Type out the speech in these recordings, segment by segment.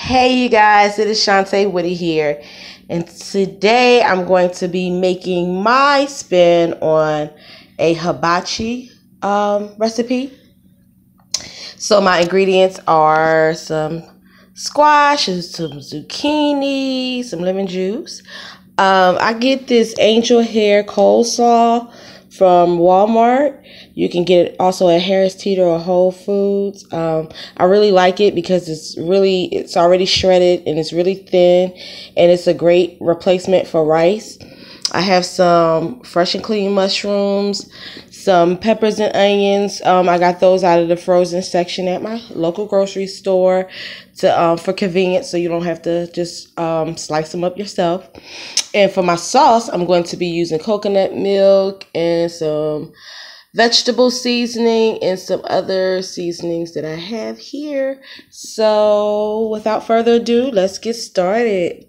Hey you guys, it is Shantae Woody here, and today I'm going to be making my spin on a hibachi recipe. So my ingredients are some squash and some zucchini, some lemon juice. I get this angel hair coleslaw from Walmart. You can get it also at Harris Teeter or Whole Foods. I really like it because it's already shredded and it's really thin, and it's a great replacement for rice. I have some fresh and clean mushrooms, some peppers and onions. I got those out of the frozen section at my local grocery store for convenience, so you don't have to just slice them up yourself. And for my sauce, I'm going to be using coconut milk and some vegetable seasoning and some other seasonings that I have here. So without further ado, let's get started.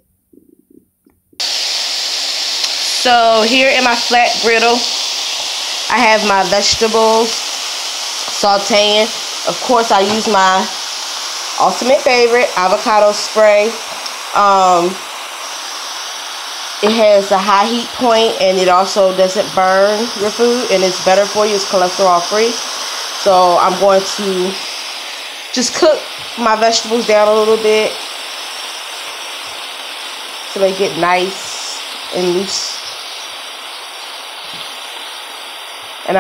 So here in my flat griddle, I have my vegetables sauteing. Of course, I use my ultimate favorite, avocado spray. It has a high heat point, and it also doesn't burn your food, and it's better for you. It's cholesterol free. So I'm going to just cook my vegetables down a little bit so they get nice and loose. And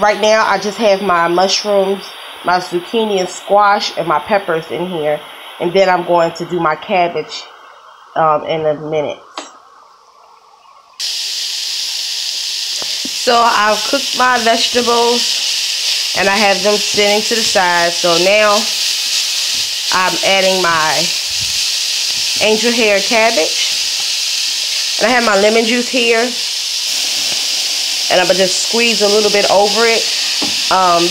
right now I just have my mushrooms, my zucchini and squash, and my peppers in here. And then I'm going to do my cabbage in a minute. So I've cooked my vegetables and I have them sitting to the side. So now I'm adding my angel hair cabbage. And I have my lemon juice here. And I'm going to just squeeze a little bit over it.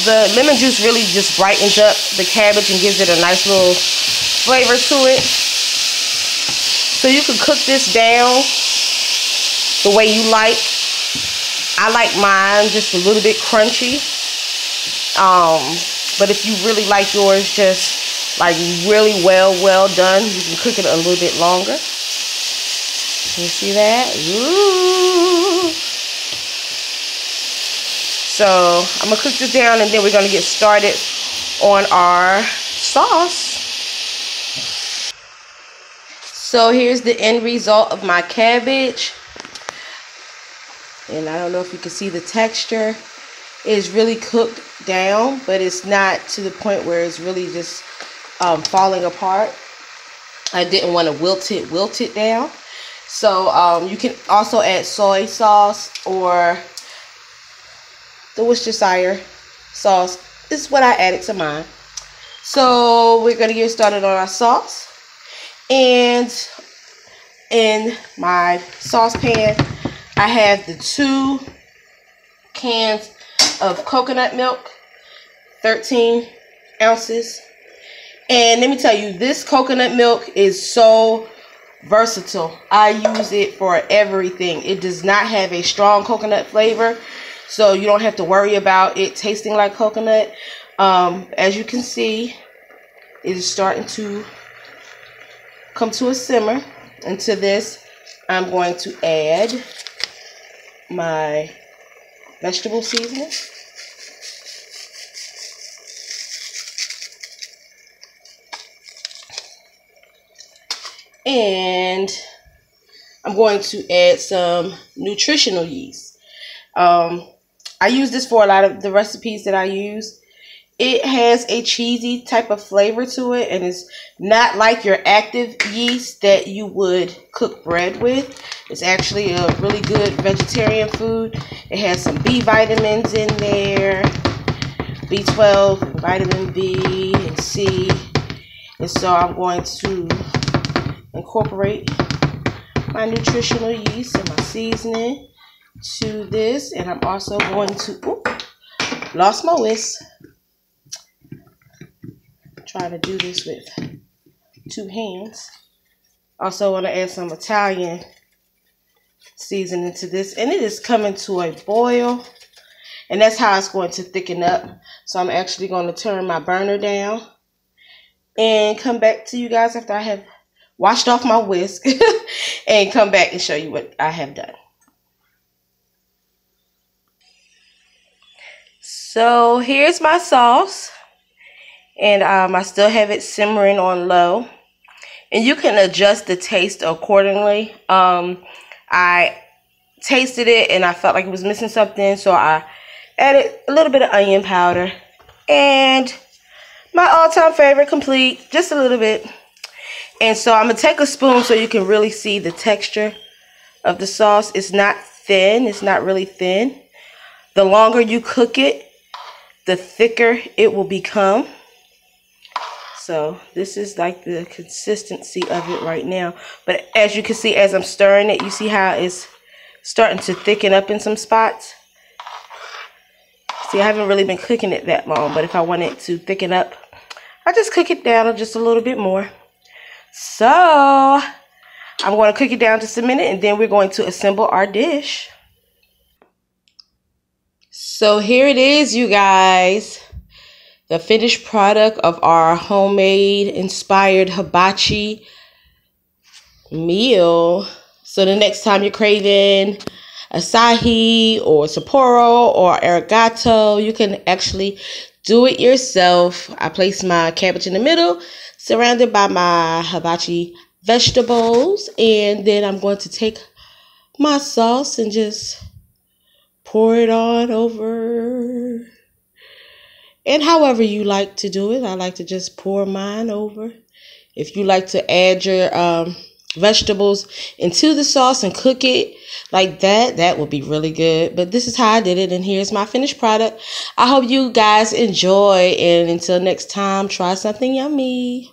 The lemon juice really just brightens up the cabbage and gives it a nice little flavor to it. So you can cook this down the way you like. I like mine just a little bit crunchy. But if you really like yours just like really well done, you can cook it a little bit longer. Can you see that? Ooh. So I'm going to cook this down, and then we're going to get started on our sauce. So here's the end result of my cabbage. And I don't know if you can see the texture. It's really cooked down, but it's not to the point where it's really just falling apart. I didn't want to wilt it down. So you can also add soy sauce or the Worcestershire sauce. This is what I added to mine. So we're going to get started on our sauce. And in my saucepan, I have the 2 cans of coconut milk, 13 ounces. And let me tell you, this coconut milk is so versatile. I use it for everything. It does not have a strong coconut flavor, so you don't have to worry about it tasting like coconut. As you can see, it is starting to come to a simmer. And to this, I'm going to add my vegetable seasoning. And I'm going to add some nutritional yeast. I use this for a lot of the recipes that I use. It has a cheesy type of flavor to it, and it's not like your active yeast that you would cook bread with. It's actually a really good vegetarian food. It has some B vitamins in there, B12, and vitamin B and C. And so I'm going to incorporate my nutritional yeast and my seasoning to this. And I'm also going to, lost my whisk. Trying to do this with 2 hands. Also want to add some Italian seasoning to this, and it is coming to a boil, and that's how it's going to thicken up. So I'm actually going to turn my burner down and come back to you guys after I have washed off my whisk and come back and show you what I have done. So here's my sauce, and I still have it simmering on low, and you can adjust the taste accordingly. I tasted it and I felt like it was missing something, so I added a little bit of onion powder and my all-time favorite, complete, just a little bit. And so I'm gonna take a spoon so you can really see the texture of the sauce. It's not thin, it's not really thin. The longer you cook it, the thicker it will become. So this is like the consistency of it right now. But as you can see, as I'm stirring it, you see how it's starting to thicken up in some spots. See, I haven't really been cooking it that long, but if I want it to thicken up, I just cook it down just a little bit more. So I'm going to cook it down just a minute, and then we're going to assemble our dish. So here it is, you guys. The finished product of our homemade inspired hibachi meal. So the next time you're craving acai or Sapporo or arigato, you can actually do it yourself. I place my cabbage in the middle, surrounded by my hibachi vegetables, and then I'm going to take my sauce and just pour it on over. And however you like to do it, I like to just pour mine over. If you like to add your vegetables into the sauce and cook it like that, that would be really good. But this is how I did it, and here's my finished product. I hope you guys enjoy, and until next time, try something yummy.